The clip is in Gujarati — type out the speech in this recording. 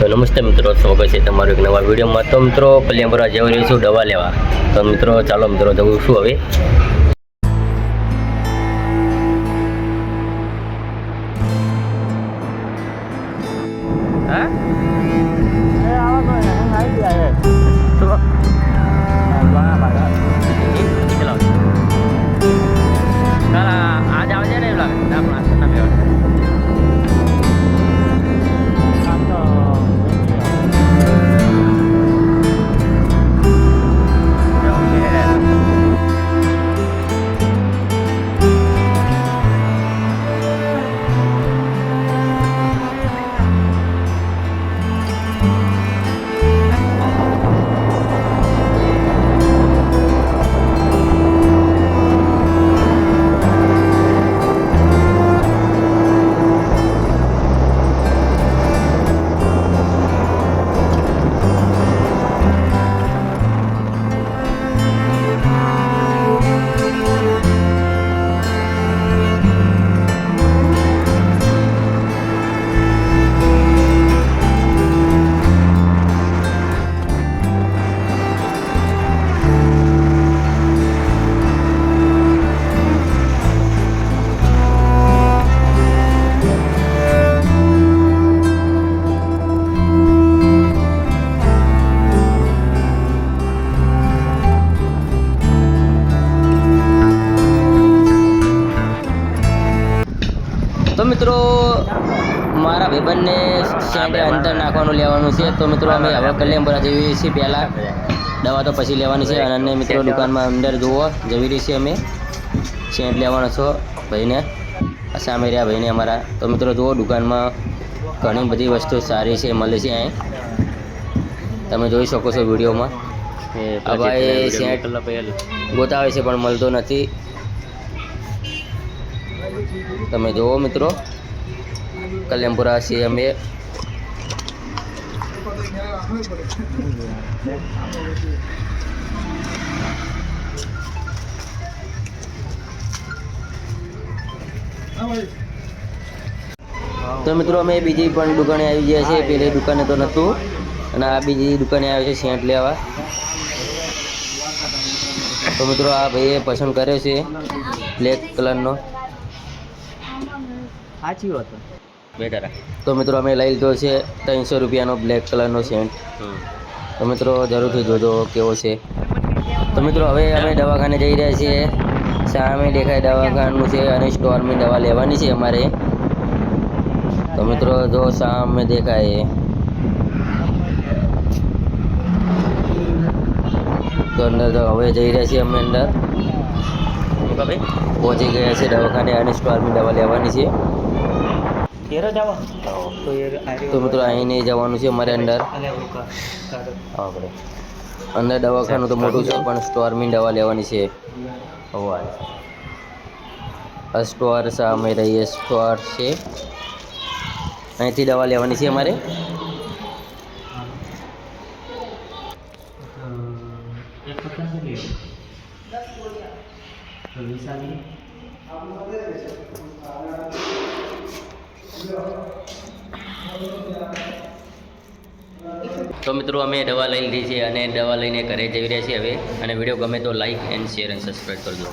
તો નમસ્તે મિત્રો, સ્વાગત છે તમારું એક નવા વિડીયોમાં। તો મિત્રો કલ્યાણપુરા જઈ રહ્યો છું દવા લેવા। તો મિત્રો ચાલો મિત્રો જવું છું હવે। तो मित्रों मारा भाईबंध ने सेंट अंदर नाखवानुं लेवानुं छे। तो मित्रों अमे हवे कल्याणपुरा जईए छीए। पहला दवा तो पछी लेवानी छे अने मित्रों दुकान में अंदर जोवा जई रही छे। अमे सेंट लेवानो छो भाई ने सामे रह्या भाई ने अमारा। तो मित्रों जो दुकान में घणी बधी वस्तु सारी छे मळे छे। अहीं तमे जोई शको छो विडियो में। आ भाई सेंट गोतावे छे पण मळतो नथी। તમે જુઓ મિત્રો કલ્યાણપુરા છીએ અમે। તો મિત્રો અમે બીજી પણ દુકાને આવી ગયા છે। પેલી દુકાને તો નહોતું અને આ બીજી દુકાને આવ્યો છે સેન્ટ લેવા। તો મિત્રો આ ભાઈએ પસંદ કર્યો છે બ્લેક કલરનો। સાચી વાત બેટા। તો મિત્રો અમે લઈ લીધો છે 300 રૂપિયાનો બ્લેક કલરનો સેન્ટ। તો મિત્રો જરૂરથી જોજો કેવો છે। તો મિત્રો હવે અમે દવાખાને જઈ રહ્યા છીએ। સામે દેખાય દવાખાનું છે અને સ્ટોરમાં દવા લેવાની છે અમારે। તો મિત્રો જો સામે દેખાય તો અંદર તો હવે જઈ રહ્યા છીએ અમે અંદર। પહોંચી ગયા છે દવાખાને અને સ્ટોરમાં દવા લેવાની છે। तो मित्रों अहीं नहीं जवानुं छे अमारे अंदर। આપણે અંદર દવાખાનું તો મોટું છે પણ સ્ટોરમાં દવા લેવાની છે। આ સ્ટોર સામે રહીએ સ્ટોર છે અહીંથી દવા લેવાની છે અમારે। तो मित्रों अमे दवा लई लीधी है और दवा लईने घरे जई रह्या छीए हवे। અને વિડીયો ગમે તો લાઈક એન્ડ શેર એન્ડ સબસ્ક્રાइब करजो।